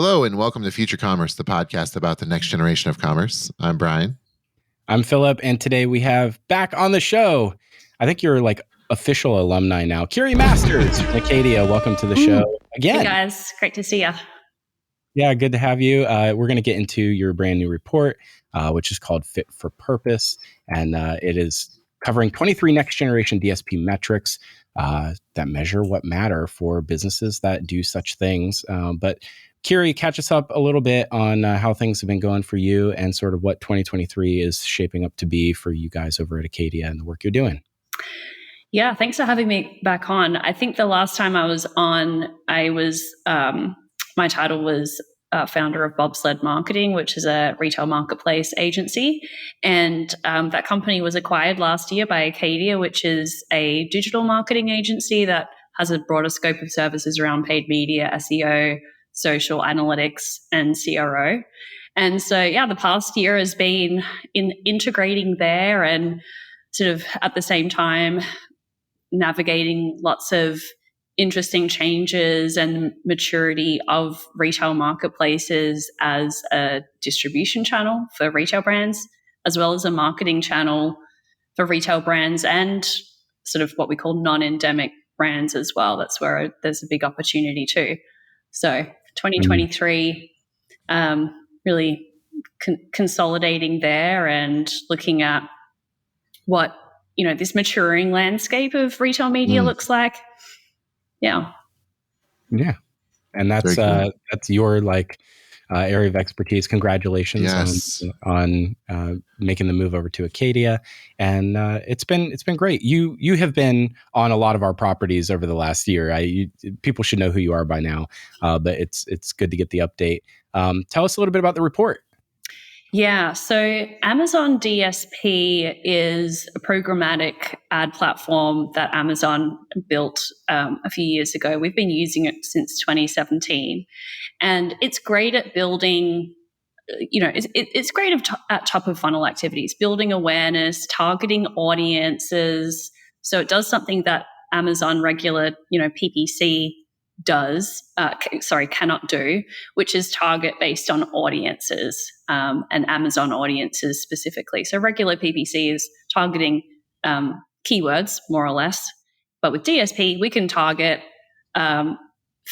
Hello and welcome to Future Commerce, the podcast about the next generation of commerce. I'm Brian. I'm Philip, and today we have back on the show, I think you're like official alumni now, Kiri Masters from Acadia. Welcome to the show again. Hey guys, great to see you. Yeah, good to have you. We're going to get into your brand new report, which is called Fit for Purpose, and it is covering 23 next generation DSP metrics that measure what matter for businesses that do such things. But Kiri, catch us up a little bit on how things have been going for you and sort of what 2023 is shaping up to be for you guys over at Acadia and the work you're doing. Yeah, thanks for having me back on. I think the last time I was on, my title was founder of Bobsled Marketing, which is a retail marketplace agency. And that company was acquired last year by Acadia, which is a digital marketing agency that has a broader scope of services around paid media, SEO, social analytics, and CRO. And so, yeah, the past year has been in integrating there and sort of at the same time navigating lots of interesting changes and maturity of retail marketplaces as a distribution channel for retail brands, as well as a marketing channel for retail brands and sort of what we call non-endemic brands as well. That's where there's a big opportunity too. So 2023, really consolidating there and looking at what, this maturing landscape of retail media looks like. Yeah. Yeah. And that's cool. That's your area of expertise. Congratulations on making the move over to Acadia. And it's been great. You have been on a lot of our properties over the last year. People should know who you are by now, but it's good to get the update. Tell us a little bit about the report. Yeah, so Amazon DSP is a programmatic ad platform that Amazon built a few years ago. We've been using it since 2017, and it's great at building, it's great at top of funnel activities, building awareness, targeting audiences. So it does something that Amazon regular, PPC cannot do, which is target based on audiences and Amazon audiences specifically. So regular PPC is targeting keywords, more or less. But with DSP, we can target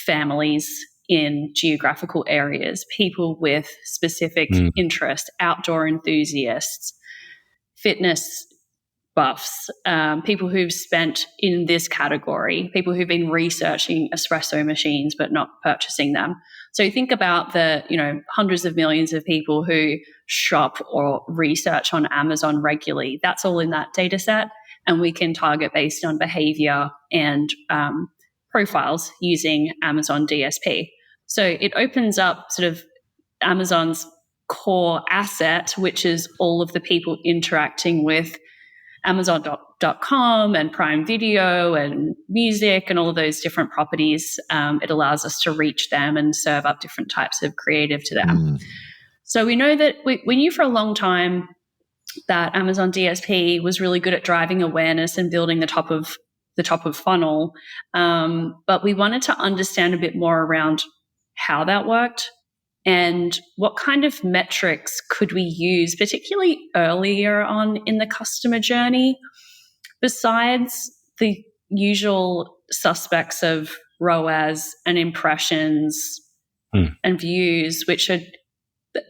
families in geographical areas, people with specific interest, outdoor enthusiasts, fitness buffs, people who've spent in this category, people who've been researching espresso machines but not purchasing them. So you think about the, hundreds of millions of people who shop or research on Amazon regularly. That's all in that data set, and we can target based on behavior and profiles using Amazon DSP. So it opens up sort of Amazon's core asset, which is all of the people interacting with Amazon.com and Prime Video and music and all of those different properties. It allows us to reach them and serve up different types of creative to them. So we know that we knew for a long time that Amazon DSP was really good at driving awareness and building the top of funnel. But we wanted to understand a bit more around how that worked and what kind of metrics could we use, particularly earlier on in the customer journey, besides the usual suspects of ROAS and impressions and views, which are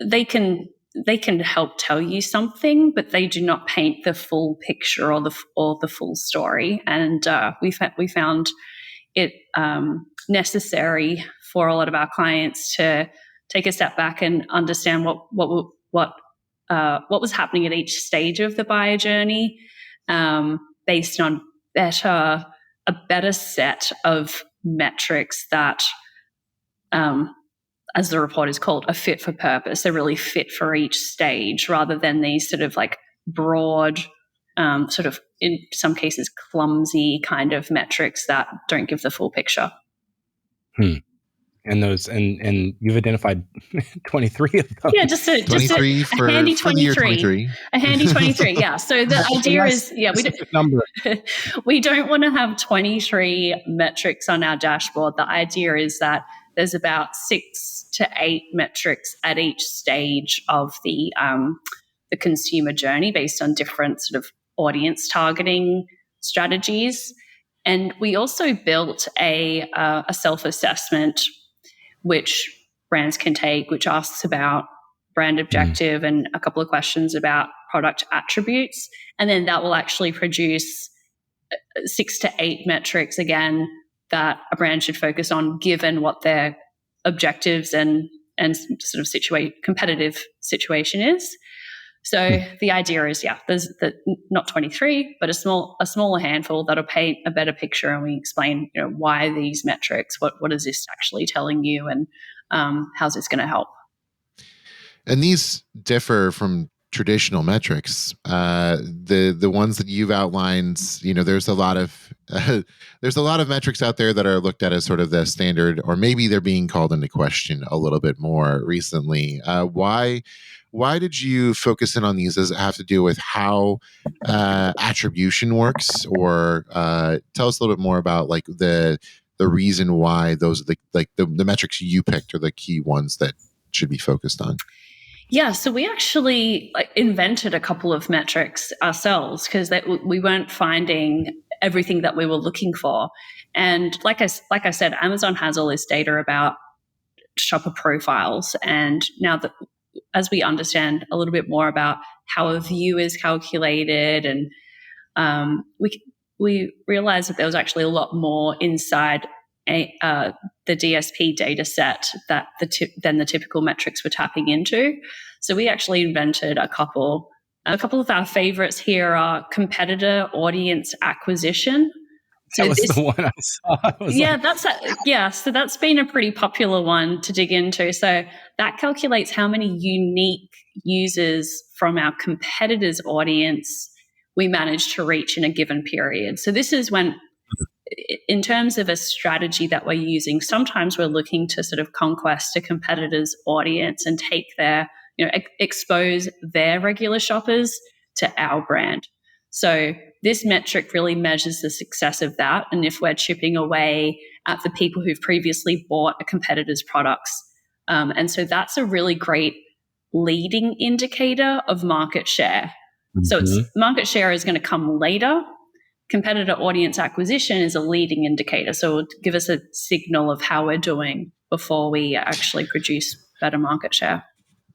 they can help tell you something, but they do not paint the full picture or the full story. And we found it necessary for a lot of our clients to take a step back and understand what was happening at each stage of the buyer journey, based on a better set of metrics that, as the report is called, are fit for purpose. They're really fit for each stage, rather than these sort of like broad, sort of in some cases clumsy kind of metrics that don't give the full picture. And those, and you've identified 23 of them. Yeah, just a handy 23. A handy 23, yeah. So the idea is, we don't want to have 23 metrics on our dashboard. The idea is that there's about 6 to 8 metrics at each stage of the consumer journey based on different sort of audience targeting strategies. And we also built a self-assessment which brands can take, which asks about brand objective and a couple of questions about product attributes. And then that will actually produce 6 to 8 metrics, again, that a brand should focus on given what their objectives and sort of competitive situation is. So the idea is, there's not 23, but a smaller handful that'll paint a better picture, and we explain, why these metrics, what is this actually telling you, and how's this going to help. And these differ from traditional metrics. The ones that you've outlined, there's a lot of metrics out there that are looked at as sort of the standard, or maybe they're being called into question a little bit more recently. Why did you focus in on these? Does it have to do with how attribution works, or tell us a little bit more about like the reason why those are the metrics you picked are the key ones that should be focused on? Yeah, so we actually invented a couple of metrics ourselves because we weren't finding everything that we were looking for. And like I said, Amazon has all this data about shopper profiles, and now that as we understand a little bit more about how a view is calculated, and we realized that there was actually a lot more inside the DSP data set than the typical metrics we're tapping into. So we actually invented a couple of our favorites here are competitor audience acquisition. So that was the one I saw. So that's been a pretty popular one to dig into. So that calculates how many unique users from our competitors' audience we managed to reach in a given period. So this is when, in terms of a strategy that we're using, sometimes we're looking to sort of conquest a competitor's audience and take their, expose their regular shoppers to our brand. So this metric really measures the success of that, and if we're chipping away at the people who've previously bought a competitor's products. And so that's a really great leading indicator of market share. So market share is going to come later. Competitor audience acquisition is a leading indicator. So it'll give us a signal of how we're doing before we actually produce better market share.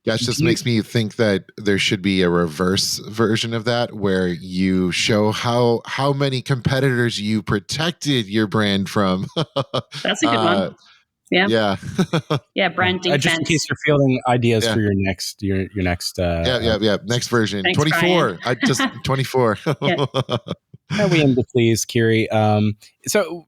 Gosh, this makes me think that there should be a reverse version of that where you show how many competitors you protected your brand from. That's a good one. Yeah. Yeah, brand defense. Just in case you're fielding ideas for your next next version. Thanks, 24. I just 24. How we end to please, Kiri. So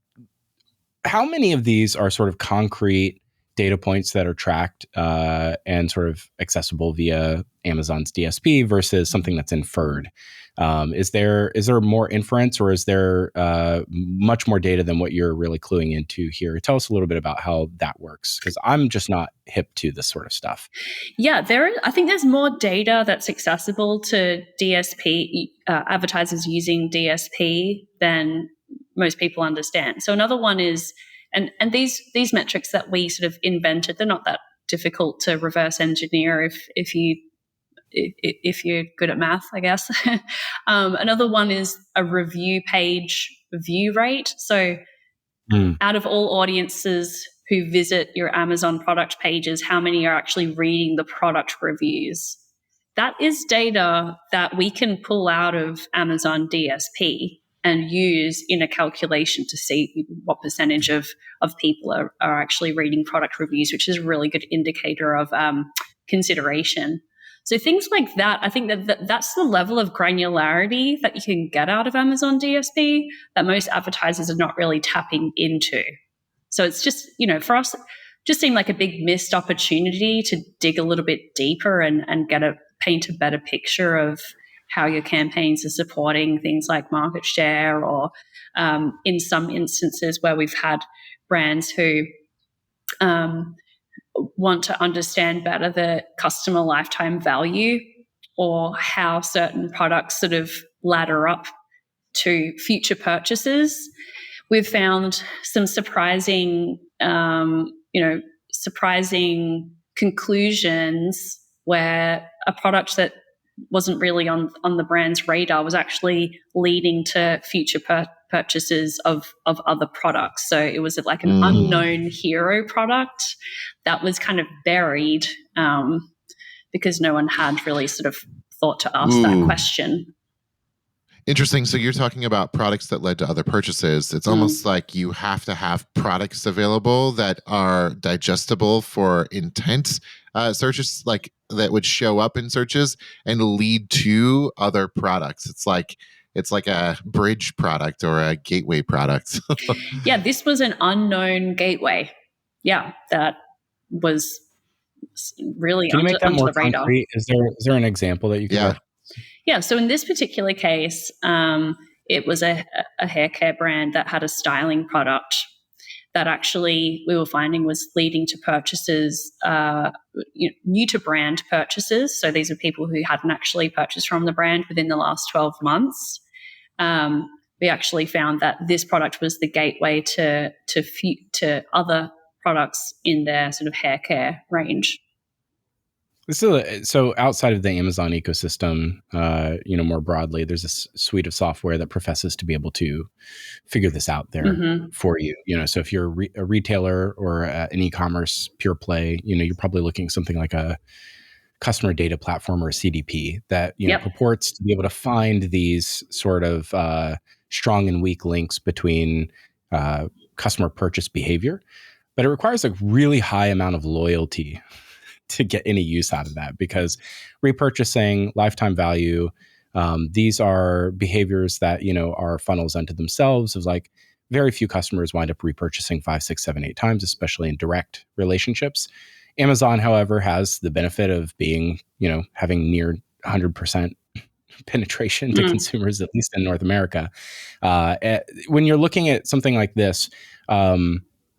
how many of these are sort of concrete data points that are tracked and sort of accessible via Amazon's DSP versus something that's inferred? Is there more inference, or is there much more data than what you're really cluing into here? Tell us a little bit about how that works, because I'm just not hip to this sort of stuff. Yeah, I think there's more data that's accessible to DSP advertisers using DSP than most people understand. So another one is, and these metrics that we sort of invented, they're not that difficult to reverse engineer if you're good at math, I guess. Another one is a review page view rate. So out of all audiences who visit your Amazon product pages, how many are actually reading the product reviews? That is data that we can pull out of Amazon DSP and use in a calculation to see what percentage of people are actually reading product reviews, which is a really good indicator of consideration. So things like that, I think that's the level of granularity that you can get out of Amazon DSP that most advertisers are not really tapping into. So it's just, for us, just seemed like a big missed opportunity to dig a little bit deeper and paint a better picture of how your campaigns are supporting things like market share, or in some instances where we've had brands who want to understand better the customer lifetime value, or how certain products sort of ladder up to future purchases. We've found some surprising surprising conclusions where a product that wasn't really on the brand's radar was actually leading to future purchases of other products. So it was like an unknown hero product that was kind of buried because no one had really sort of thought to ask that question. Interesting. So you're talking about products that led to other purchases. It's almost like you have to have products available that are digestible for intent searches, like that would show up in searches and lead to other products. It's like a bridge product or a gateway product. Yeah, this was an unknown gateway. Yeah, that was really Can you make that under more the radar. concrete? Is there an example that you can reference? Yeah, so in this particular case, it was a hair care brand that had a styling product that actually we were finding was leading to purchases, new to brand purchases. So these are people who hadn't actually purchased from the brand within the last 12 months. We actually found that this product was the gateway to other products in their sort of hair care range. So outside of the Amazon ecosystem, more broadly, there's a suite of software that professes to be able to figure this out there for you. So if you're a retailer or an e-commerce pure play, you're probably looking at something like a customer data platform or a CDP that purports to be able to find these sort of strong and weak links between customer purchase behavior, but it requires a really high amount of loyalty to get any use out of that, because repurchasing, lifetime value, these are behaviors that are funnels unto themselves. Of like, very few customers wind up repurchasing 5, 6, 7, 8 times, especially in direct relationships. Amazon, however, has the benefit of being, having near 100% penetration to consumers, at least in North America. When you're looking at something like this,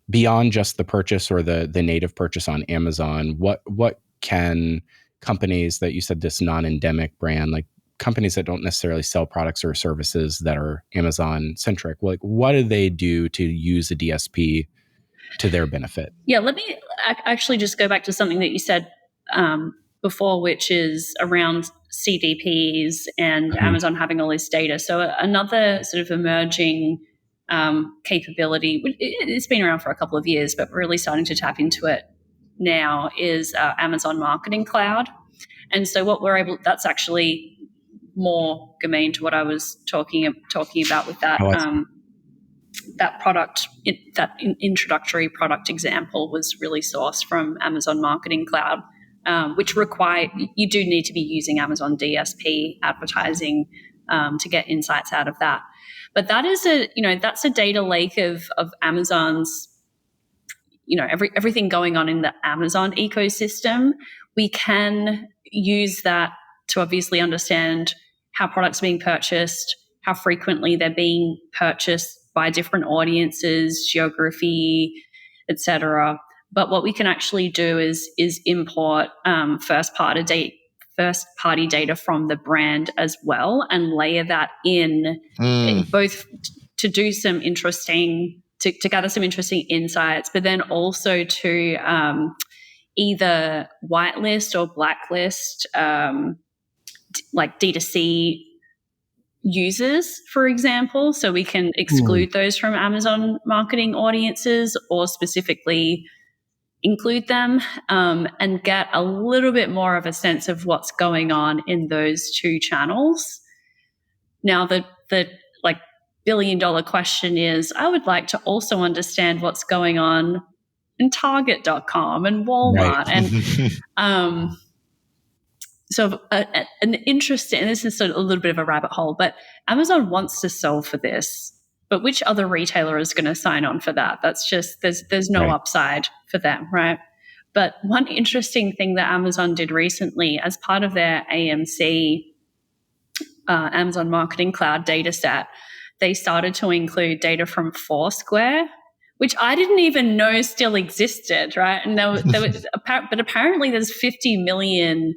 beyond just the purchase or the native purchase on Amazon, what can companies that you said, this non-endemic brand, like companies that don't necessarily sell products or services that are Amazon centric, like what do they do to use a DSP to their benefit? Yeah, let me actually just go back to something that you said before, which is around CDPs and Amazon having all this data. So another sort of emerging capability, it's been around for a couple of years, but we're really starting to tap into it now, is Amazon Marketing Cloud. And so what we're able, that's actually more germane to what I was talking about with that. That product, that introductory product example was really sourced from Amazon Marketing Cloud, which you do need to be using Amazon DSP advertising to get insights out of that. But that is that's a data lake of Amazon's, everything going on in the Amazon ecosystem. We can use that to obviously understand how products are being purchased, how frequently they're being purchased by different audiences, geography, etc. But what we can actually do is import first-party data from the brand as well, and layer that in, both to do some interesting, to gather some interesting insights, but then also to either whitelist or blacklist like D2C users, for example, so we can exclude those from Amazon marketing audiences or specifically include them, and get a little bit more of a sense of what's going on in those two channels. Now, the like billion-dollar question is, I would like to also understand what's going on in Target.com and Walmart, and so an interesting, and this is sort of a little bit of a rabbit hole, but Amazon wants to solve for this, but which other retailer is going to sign on for that? That's just, there's no upside for them, right? But one interesting thing that Amazon did recently as part of their AMC, Amazon Marketing Cloud data set, they started to include data from Foursquare, which I didn't even know still existed, right? And but apparently there's 50 million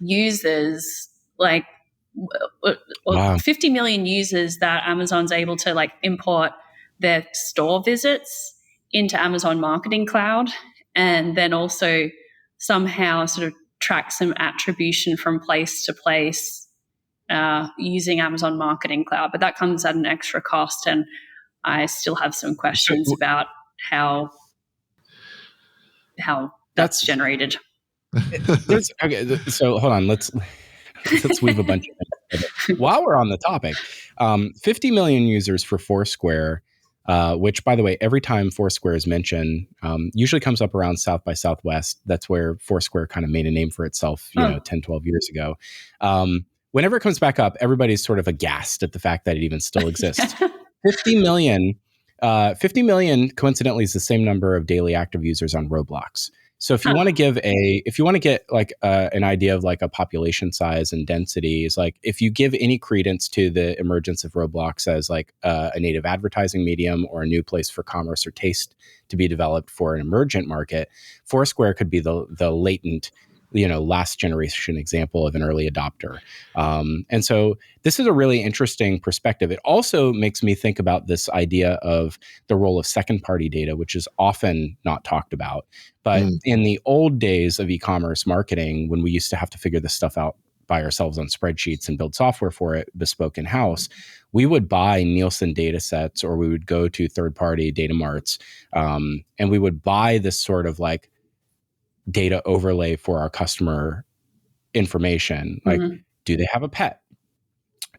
users, like Wow. 50 million users that Amazon's able to like import their store visits into Amazon Marketing Cloud. and then also somehow sort of track some attribution from place to place using Amazon Marketing Cloud. But that comes at an extra cost, and I still have some questions about how that's generated. Okay, so hold on. Let's weave a bunch of things. While we're on the topic, 50 million users for Foursquare, which, by the way, every time Foursquare is mentioned, usually comes up around South by Southwest. That's where Foursquare kind of made a name for itself, 10, 12 years ago. Whenever it comes back up, everybody's sort of aghast at the fact that it even still exists. 50 million, coincidentally, is the same number of daily active users on Roblox. So if you want to get like an idea of like a population size and density, is like if you give any credence to the emergence of Roblox as like a native advertising medium or a new place for commerce or taste to be developed for an emergent market, Foursquare could be the latent, last generation example of an early adopter. And so this is a really interesting perspective. It also makes me think about this idea of the role of second party data, which is often not talked about. But in the old days of e-commerce marketing, when we used to have to figure this stuff out by ourselves on spreadsheets and build software for it bespoke in-house, we would buy Nielsen data sets, or we would go to third-party data marts, and we would buy this sort of like data overlay for our customer information. Like, do they have a pet?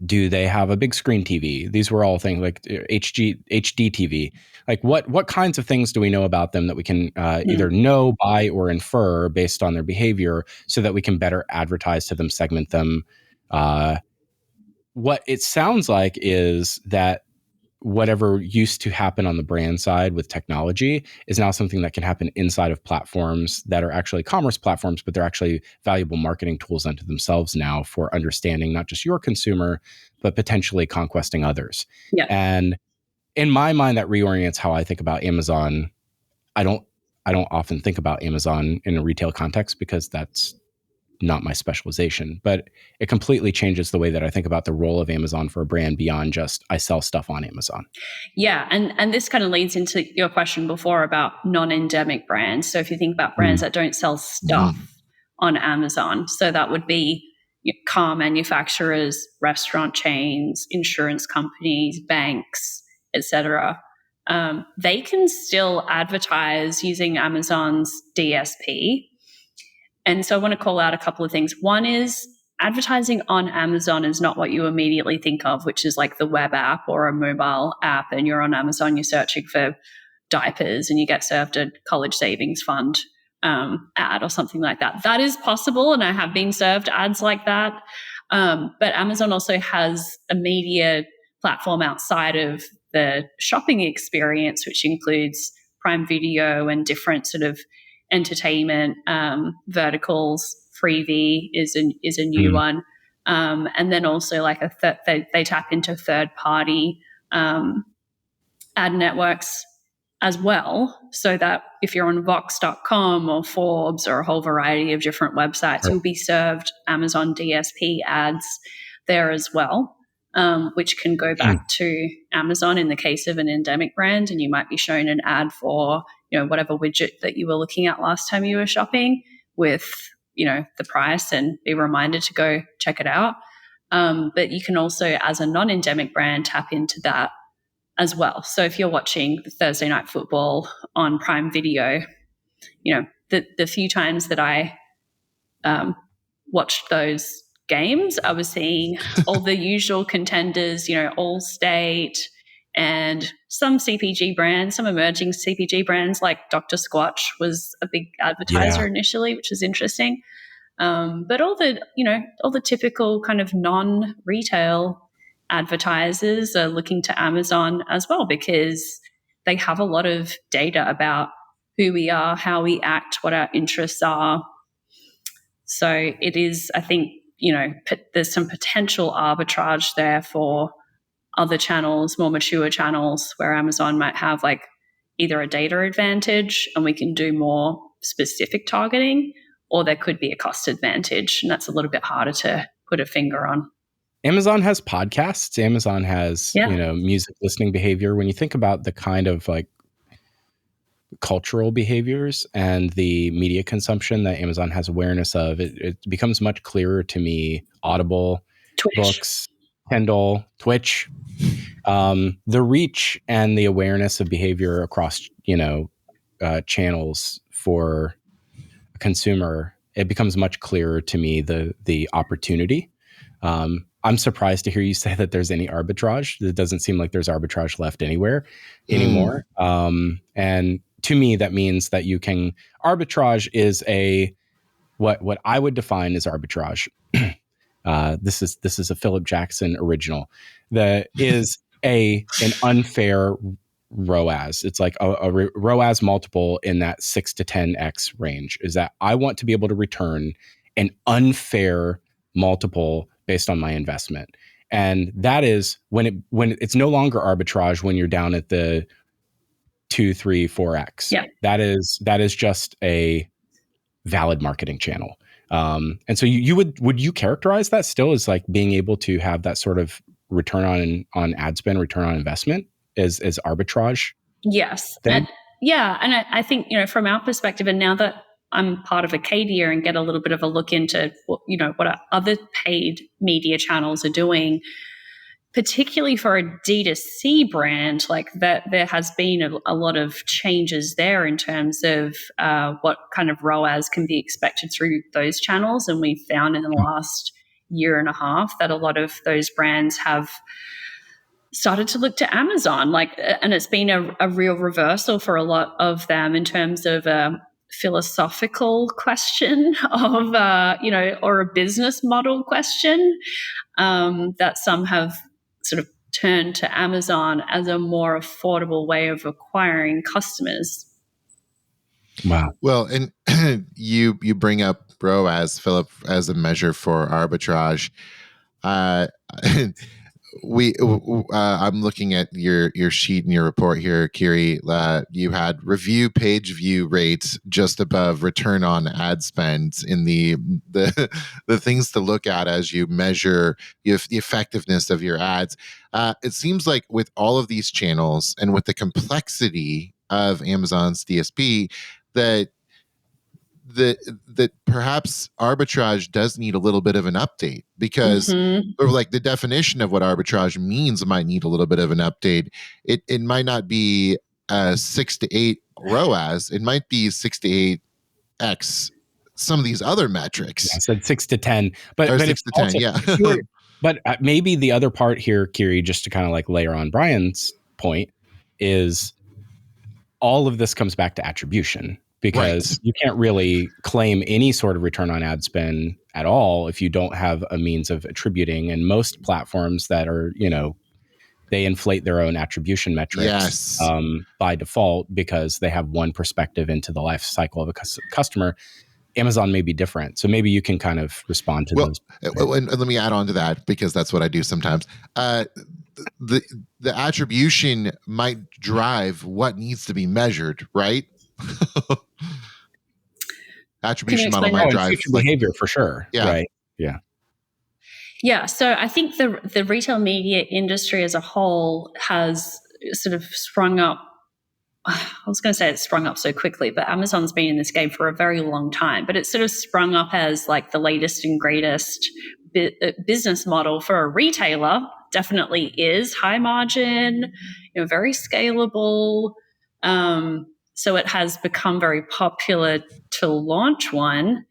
Do they have a big screen TV? These were all things like HD TV. Like what kinds of things do we know about them that we can either know, buy, or infer based on their behavior, so that we can better advertise to them, segment them? What it sounds like is that whatever used to happen on the brand side with technology is now something that can happen inside of platforms that are actually commerce platforms, but they're actually valuable marketing tools unto themselves now for understanding not just your consumer, but potentially conquesting others. Yeah. And in my mind, that reorients how I think about Amazon. I don't often think about Amazon in a retail context because that's not my specialization, but it completely changes the way that I think about the role of Amazon for a brand beyond just I sell stuff on Amazon. Yeah, and this kind of leads into your question before about non-endemic brands. So if you think about brands that don't sell stuff on Amazon, so that would be car manufacturers, restaurant chains, insurance companies, banks, etc. They can still advertise using Amazon's DSP. And so I want to call out a couple of things. One is advertising on Amazon is not what you immediately think of, which is like the web app or a mobile app, and you're on Amazon, you're searching for diapers and you get served a college savings fund ad or something like that. That is possible, and I have been served ads like that. But Amazon also has a media platform outside of the shopping experience, which includes Prime Video and different sort of entertainment verticals. Freevee is a new one, and then also like they tap into third party ad networks as well, so that if you're on Vox.com or Forbes or a whole variety of different websites, you'll be served Amazon DSP ads there as well, which can go back to Amazon in the case of an endemic brand, and you might be shown an ad for whatever widget that you were looking at last time you were shopping with the price, and be reminded to go check it out. But you can also, as a non-endemic brand, tap into that as well. So if you're watching Thursday Night Football on Prime Video, the few times that I watched those games, I was seeing all the usual contenders, Allstate and some CPG brands, some emerging CPG brands like Dr. Squatch was a big advertiser initially, which is interesting. But all the typical kind of non-retail advertisers are looking to Amazon as well, because they have a lot of data about who we are, how we act, what our interests are. So it is, I think, there's some potential arbitrage there for other channels, more mature channels, where Amazon might have like either a data advantage and we can do more specific targeting, or there could be a cost advantage, and that's a little bit harder to put a finger on. Amazon has podcasts. Amazon has, music listening behavior. When you think about the kind of like cultural behaviors and the media consumption that Amazon has awareness of, it becomes much clearer to me. Audible, Twitch. books, Kindle, Twitch, the reach and the awareness of behavior across, channels for a consumer, it becomes much clearer to me the opportunity. I'm surprised to hear you say that there's any arbitrage. It doesn't seem like there's arbitrage left anywhere anymore. And to me, that means that arbitrage is what I would define as arbitrage. This is a Philip Jackson original. That is an unfair ROAS. It's like a ROAS multiple in that 6 to 10x range. Is that I want to be able to return an unfair multiple based on my investment. And that is when it's no longer arbitrage when you're down at the 2, 3, 4x. Yeah. That is just a valid marketing channel. And so would you characterize that still as like being able to have that sort of return on ad spend, return on investment as arbitrage? Yes. And I think, from our perspective, and now that I'm part of Acadia and get a little bit of a look into what other paid media channels are doing, particularly for a D2C brand, like that, there has been a lot of changes there in terms of what kind of ROAS can be expected through those channels. And we've found in the last year and a half that a lot of those brands have started to look to Amazon, and it's been a real reversal for a lot of them in terms of a philosophical question of, or a business model question that some have sort of turned to Amazon as a more affordable way of acquiring customers. Wow. Well, and you bring up ROAS, Philip, as a measure for arbitrage. I'm looking at your sheet and your report here, Kiri. You had review page view rates just above return on ad spend in the things to look at as you measure the effectiveness of your ads. It seems like with all of these channels and with the complexity of Amazon's DSP, that perhaps arbitrage does need a little bit of an update, because or like the definition of what arbitrage means might need a little bit of an update. It might not be 6 to 8 ROAS. It might be 6 to 8x some of these other metrics. Yeah, I said 6 to 10, but 6 to 10, also, yeah. But maybe the other part here, Kiri, just to kind of like layer on Brian's point, is all of this comes back to attribution. Because you can't really claim any sort of return on ad spend at all if you don't have a means of attributing. And most platforms that are, they inflate their own attribution metrics by default because they have one perspective into the life cycle of a customer. Amazon may be different. So maybe you can kind of respond to those. And let me add on to that, because that's what I do sometimes. The attribution might drive what needs to be measured, right? Attribution model might drive future behavior for sure. Yeah. Right. Yeah. Yeah. So I think the retail media industry as a whole has sort of sprung up. I was going to say it's sprung up so quickly, but Amazon's been in this game for a very long time. But it's sort of sprung up as like the latest and greatest business model for a retailer. Definitely is high margin, very scalable. So it has become very popular to launch one.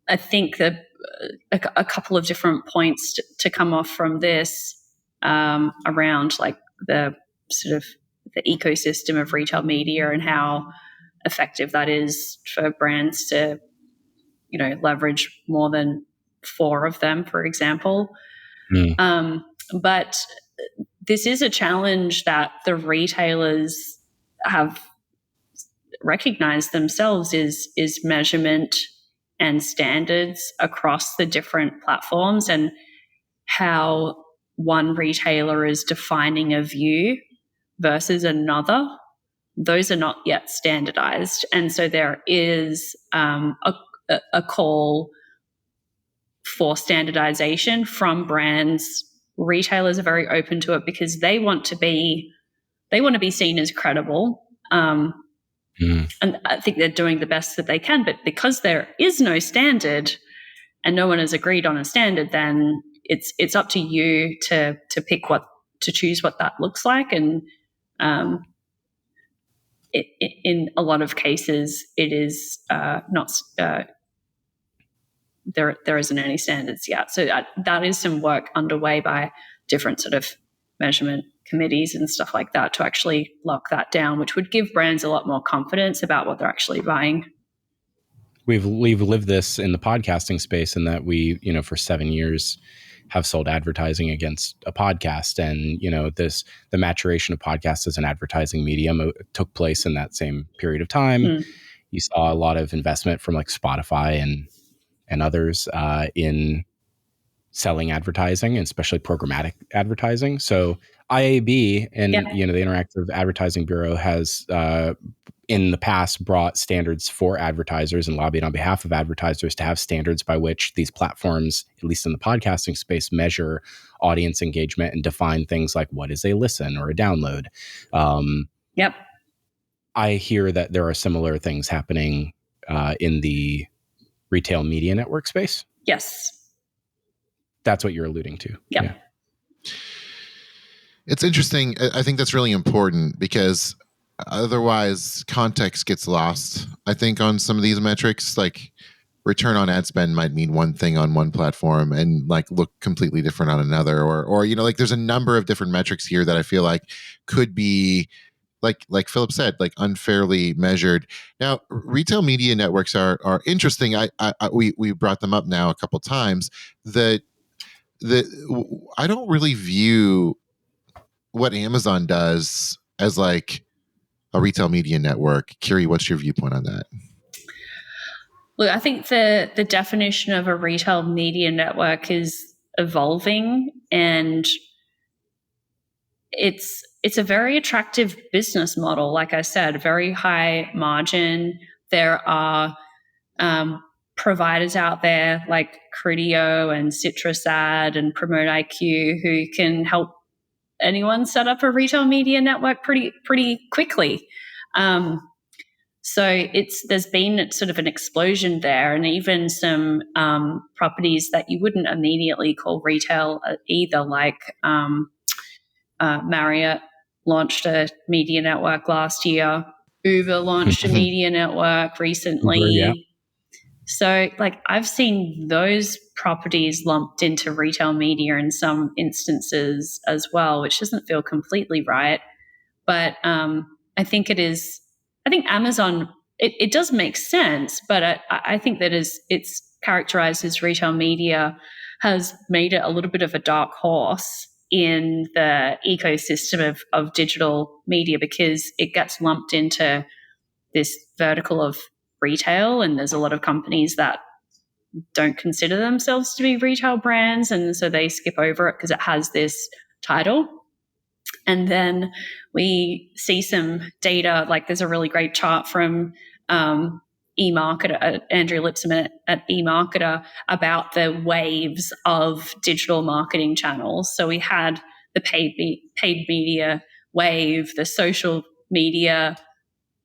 I think that a couple of different points to come off from this around like the sort of the ecosystem of retail media and how effective that is for brands to, leverage more than 4 of them, for example. But this is a challenge that the retailers have recognized themselves is measurement and standards across the different platforms, and how one retailer is defining a view versus another. Those are not yet standardized. And so there is a call for standardization from brands. Retailers are very open to it because they want to be seen as credible. And I think they're doing the best that they can. But because there is no standard and no one has agreed on a standard, then it's up to you to pick to choose what that looks like. And in a lot of cases, it is not. There isn't any standards yet. So that is some work underway by different sort of measurement committees and stuff like that to actually lock that down, which would give brands a lot more confidence about what they're actually buying. We've lived this in the podcasting space in that we, for 7 years have sold advertising against a podcast. And, the maturation of podcasts as an advertising medium took place in that same period of time. You saw a lot of investment from like Spotify and others in selling advertising, and especially programmatic advertising. So IAB and the Interactive Advertising Bureau has in the past brought standards for advertisers and lobbied on behalf of advertisers to have standards by which these platforms, at least in the podcasting space, measure audience engagement and define things like what is a listen or a download. I hear that there are similar things happening in the retail media network space. Yes. That's what you're alluding to. Yeah. It's interesting. I think that's really important because otherwise context gets lost. I think on some of these metrics, like return on ad spend might mean one thing on one platform and like look completely different on another, or like there's a number of different metrics here that I feel like could be like Philip said, like unfairly measured. Now, retail media networks are interesting. We brought them up now a couple times. I don't really view what Amazon does as like a retail media network. Kiri, what's your viewpoint on that? Look, I think the definition of a retail media network is evolving, and it's a very attractive business model. Like I said, very high margin. There are providers out there like Criteo and CitrusAd and Promote IQ who can help anyone set up a retail media network pretty quickly. So there's been sort of an explosion there, and even some properties that you wouldn't immediately call retail either, like Marriott launched a media network last year. Uber launched a media network recently. Uber, yeah. So like I've seen those properties lumped into retail media in some instances as well, which doesn't feel completely right. But I think Amazon, it does make sense, but I think that it's characterized as retail media has made it a little bit of a dark horse in the ecosystem of digital media because it gets lumped into this vertical of retail, and there's a lot of companies that don't consider themselves to be retail brands, and so they skip over it because it has this title. And then we see some data, like there's a really great chart from eMarketer, Andrew Lipsman at eMarketer, about the waves of digital marketing channels. So we had the paid media wave, the social media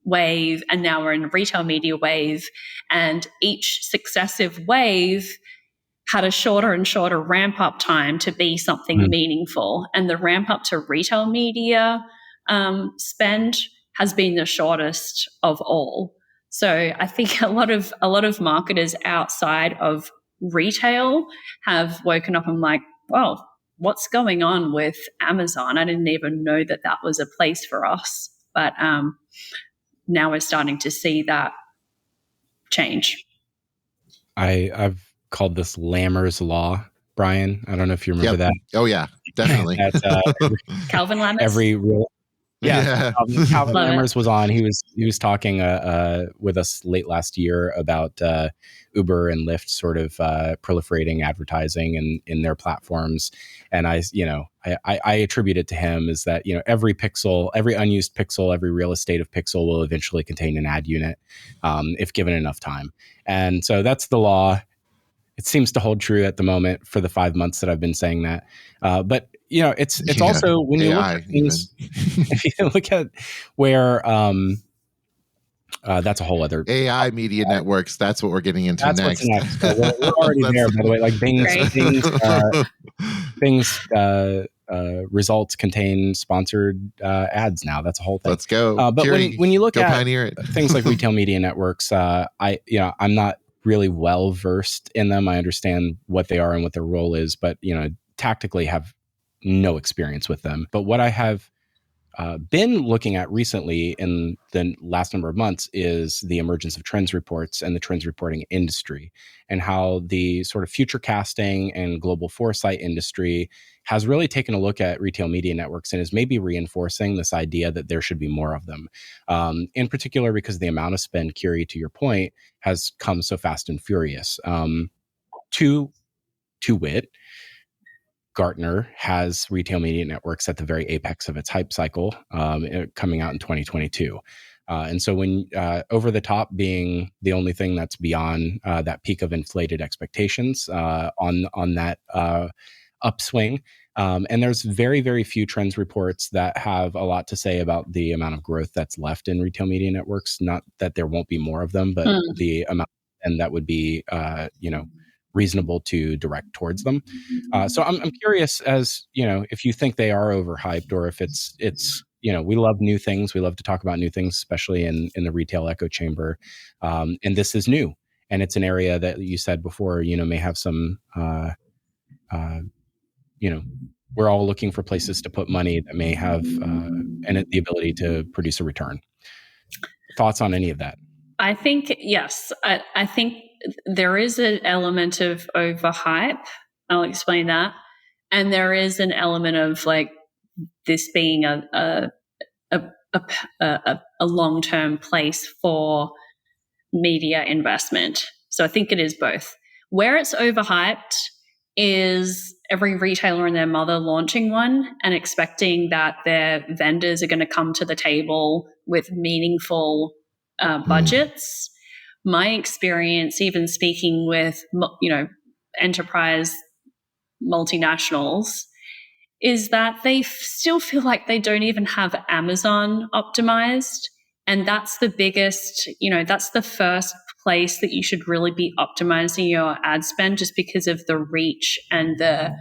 wave, and now we're in a retail media wave. And each successive wave had a shorter and shorter ramp up time to be something meaningful. And the ramp up to retail media spend has been the shortest of all. So I think a lot of marketers outside of retail have woken up and like, well, what's going on with Amazon? I didn't even know that was a place for us. But now we're starting to see that change. I've called this Lammer's Law, Brian. I don't know if you remember that. Oh yeah, definitely. That's, Calvin Lammers. Calvin Lammers was on. He was talking with us late last year about Uber and Lyft sort of proliferating advertising in their platforms. And I attribute it to him is that, every unused pixel, every real estate of pixel will eventually contain an ad unit if given enough time. And so that's the law. It seems to hold true at the moment for the 5 months that I've been saying that. But it's also when you look at things, if you look at where That's a whole other AI media networks. That's what we're getting into That's next. what's next. So we're already there, by the way. Like Bing's results contain sponsored ads now. That's a whole thing. Let's go. But Kiri, when you look go at pioneer it. things like retail media networks, I'm not really well versed in them. I understand what they are and what their role is, but tactically have no experience with them. But what I have been looking at recently in the last number of months is the emergence of trends reports and the trends reporting industry, and how the sort of future casting and global foresight industry has really taken a look at retail media networks and is maybe reinforcing this idea that there should be more of them. In particular, because the amount of spend, Kiri, to your point, has come so fast and furious. To wit, Gartner has retail media networks at the very apex of its hype cycle, coming out in 2022. And so when over the top being the only thing that's beyond that peak of inflated expectations on that upswing. And there's very, very few trends reports that have a lot to say about the amount of growth that's left in retail media networks. Not that there won't be more of them, but the amount, and that would be, reasonable to direct towards them. So I'm curious, as if you think they are overhyped, or if it's we love new things. We love to talk about new things, especially in the retail echo chamber. And this is new, and it's an area that you said before, may have some, we're all looking for places to put money that may have and the ability to produce a return. Thoughts on any of that? I think, yes. I think there is an element of overhype. I'll explain that. And there is an element of like this being a long-term place for media investment. So I think it is both. Where it's overhyped is every retailer and their mother launching one and expecting that their vendors are going to come to the table with meaningful budgets. My experience, even speaking with enterprise multinationals, is that they still feel like they don't even have Amazon optimized. And that's the biggest, that's the first place that you should really be optimizing your ad spend, just because of the reach and the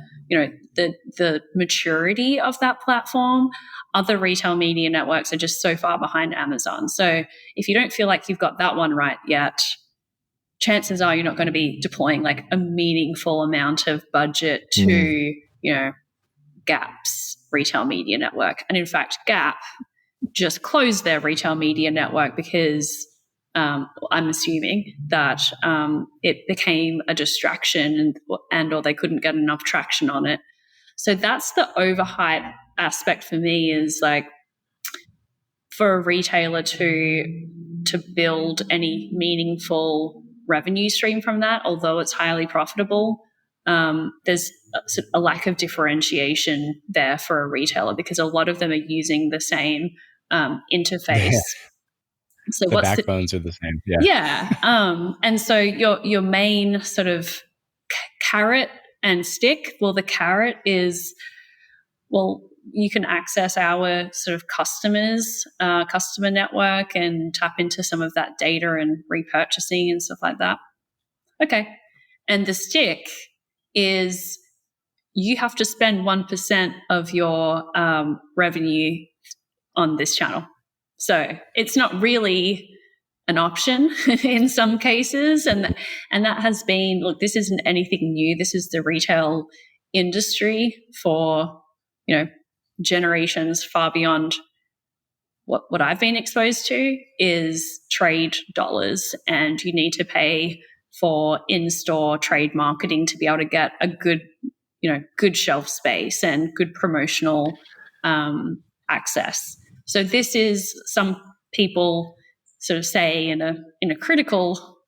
maturity of that platform. Other retail media networks are just so far behind Amazon. So if you don't feel like you've got that one right yet, chances are you're not going to be deploying like a meaningful amount of budget to, Gap's retail media network. And in fact, Gap just closed their retail media network because I'm assuming that it became a distraction and or they couldn't get enough traction on it. So that's the overhype aspect for me, is like for a retailer to build any meaningful revenue stream from that, although it's highly profitable, there's a lack of differentiation there for a retailer, because a lot of them are using the same interface. Yeah. So the backbones are the same. Yeah. And so your main sort of carrot and stick, well, the carrot is, well, you can access our sort of customer network and tap into some of that data and repurchasing and stuff like that. Okay. And the stick is you have to spend 1% of your revenue on this channel. So it's not really an option in some cases. And that has been, look, this isn't anything new. This is the retail industry for, generations far beyond what I've been exposed to is trade dollars. And you need to pay for in-store trade marketing to be able to get a good, good shelf space and good promotional access. So this is, some people sort of say in a critical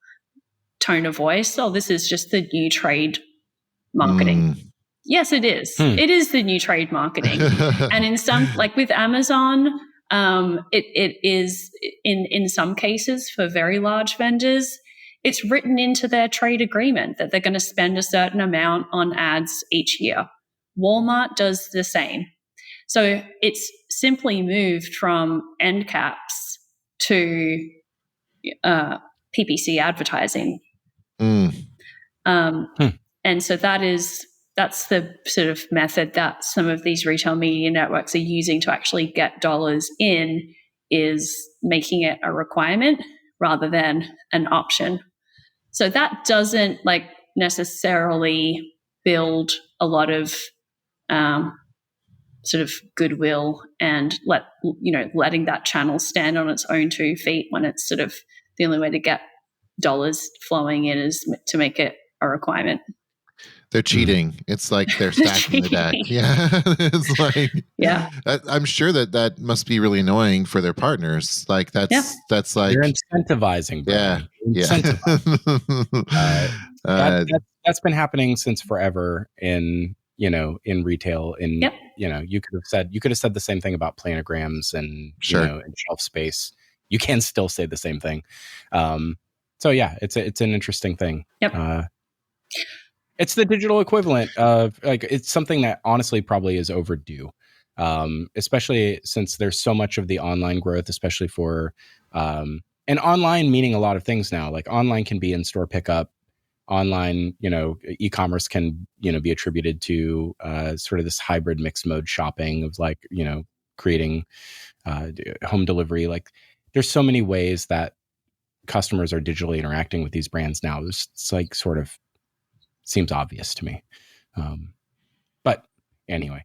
tone of voice, oh, this is just the new trade marketing. Yes, it is. It is the new trade marketing. And in some, like with Amazon, it is in some cases for very large vendors, it's written into their trade agreement that they're going to spend a certain amount on ads each year. Walmart does the same. So it's simply moved from end caps to PPC advertising. Mm. And so that's the sort of method that some of these retail media networks are using to actually get dollars in, is making it a requirement rather than an option. So that doesn't like necessarily build a lot of sort of goodwill and letting that channel stand on its own 2 feet when it's sort of the only way to get dollars flowing in is to make it a requirement. They're cheating. It's like they're stacking the deck. Yeah. It's like, yeah. I'm sure that must be really annoying for their partners. Like that's like, you're incentivizing. Yeah. That's been happening since forever in retail. You could have said the same thing about planograms and, in shelf space. You can still say the same thing. So yeah, it's an interesting thing. Yep. It's the digital equivalent of it's something that honestly probably is overdue, especially since there's so much of the online growth, especially for and online meaning a lot of things now. Like online can be in-store pickup, online, e-commerce can be attributed to sort of this hybrid mixed mode shopping of creating home delivery. Like there's so many ways that customers are digitally interacting with these brands now. It's like sort of seems obvious to me. But anyway,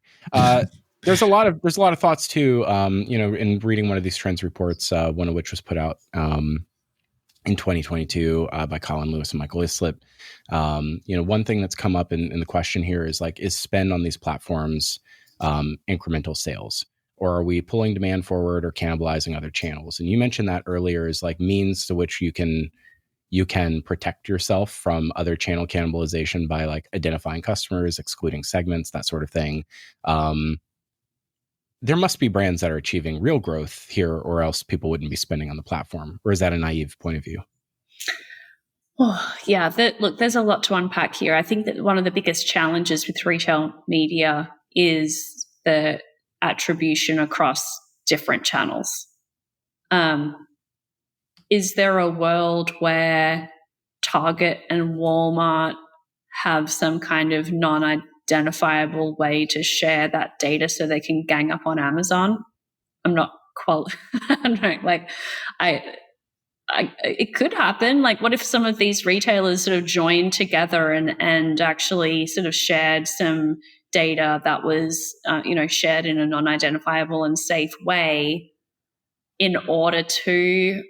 there's a lot of thoughts too, in reading one of these trends reports, one of which was put out in 2022 by Colin Lewis and Michael Islip. One thing that's come up in the question here is is spend on these platforms incremental sales, or are we pulling demand forward or cannibalizing other channels? And you mentioned that earlier is means to which you can protect yourself from other channel cannibalization by identifying customers, excluding segments, that sort of thing. There must be brands that are achieving real growth here, or else people wouldn't be spending on the platform. Or is that a naive point of view? Oh, yeah. Look, there's a lot to unpack here. I think that one of the biggest challenges with retail media is the attribution across different channels. Is there a world where Target and Walmart have some kind of non-identifiable way to share that data so they can gang up on Amazon? I'm not it could happen. What if some of these retailers sort of joined together and actually sort of shared some data that was, shared in a non-identifiable and safe way in order to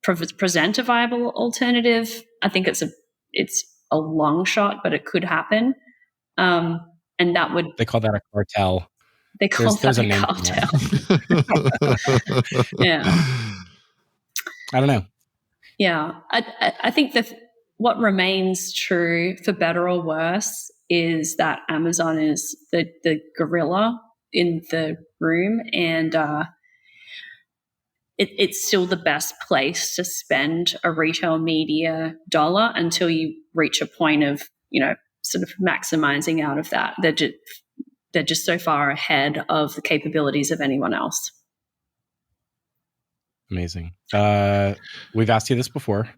present a viable alternative? I think it's a long shot, but it could happen. And that would... They call that a cartel. They call that a cartel. Yeah. I don't know. Yeah. I think that what remains true, for better or worse, is that Amazon is the gorilla in the room, and it's still the best place to spend a retail media dollar until you reach a point of, sort of maximizing out of that. They're just so far ahead of the capabilities of anyone else. Amazing. We've asked you this before,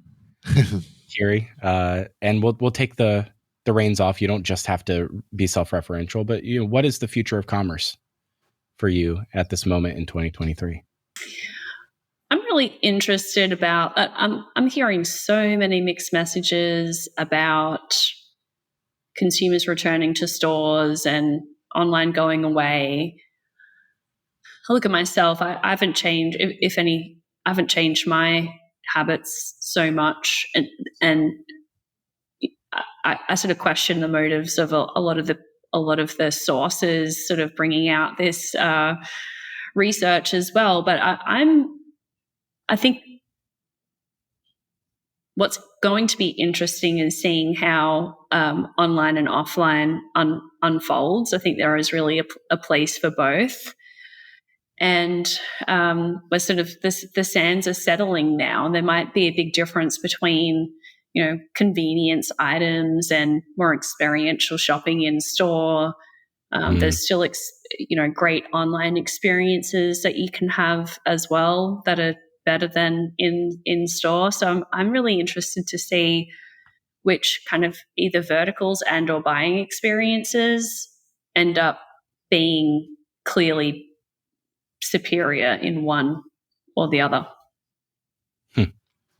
Kiri, and we'll take the reins off. You don't just have to be self-referential, but what is the future of commerce for you at this moment in 2023? I'm really interested about. I'm hearing so many mixed messages about consumers returning to stores and online going away. I look at myself. I haven't changed. If any, I haven't changed my habits so much, and I sort of question the motives of a lot of the sources sort of bringing out this research as well. But I think what's going to be interesting is seeing how online and offline unfolds. I think there is really a place for both. And we're sort of, the sands are settling now. There might be a big difference between, convenience items and more experiential shopping in store. There's still, great online experiences that you can have as well that are better than in store. So I'm really interested to see which kind of either verticals and or buying experiences end up being clearly superior in one or the other.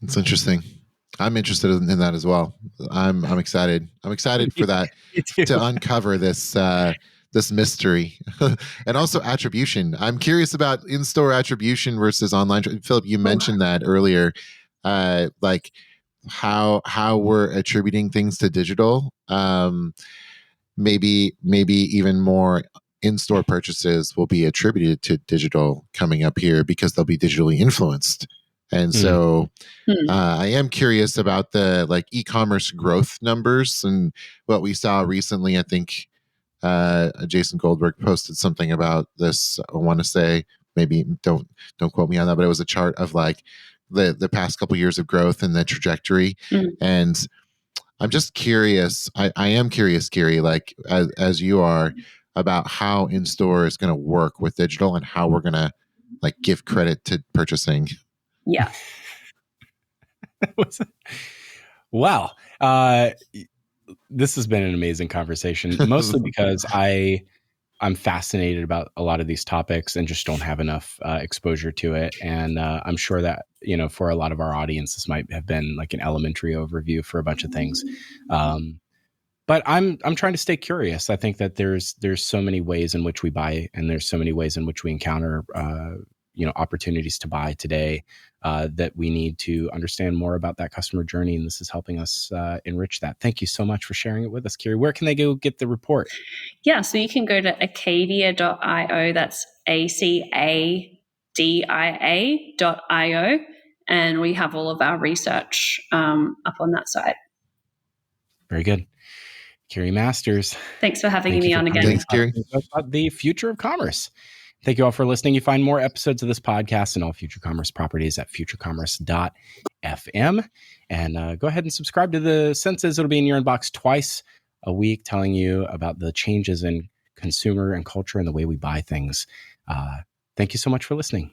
It's interesting. I'm interested in that as well. I'm excited. I'm excited for that to uncover this this mystery and also attribution. I'm curious about in-store attribution versus online. Philip, you mentioned that earlier, like how we're attributing things to digital. Maybe even more in-store purchases will be attributed to digital coming up here because they'll be digitally influenced. And so I am curious about the like e-commerce growth numbers and what we saw recently. I think Jason Goldberg posted something about this. I want to say, maybe don't quote me on that, but it was a chart of like the past couple years of growth and the trajectory. And I'm just curious. I am curious, Kiri, like as you are, about how in-store is going to work with digital and how we're going to like give credit to purchasing. Yeah. Wow. This has been an amazing conversation, mostly because I'm fascinated about a lot of these topics and just don't have enough exposure to it. And I'm sure that, for a lot of our audience, this might have been like an elementary overview for a bunch of things. But I'm trying to stay curious. I think that there's so many ways in which we buy, and there's so many ways in which we encounter opportunities to buy today, that we need to understand more about that customer journey. And this is helping us enrich that. Thank you so much for sharing it with us, Kiri. Where can they go get the report? Yeah, so you can go to acadia.io. That's ACADIA.io. And we have all of our research up on that site. Very good. Kiri Masters. Thanks for having me on again. Thanks, Kiri. About the future of commerce. Thank you all for listening. You find more episodes of this podcast and all future commerce properties at futurecommerce.fm. And go ahead and subscribe to the Senses. It'll be in your inbox twice a week, telling you about the changes in consumer and culture and the way we buy things. Thank you so much for listening.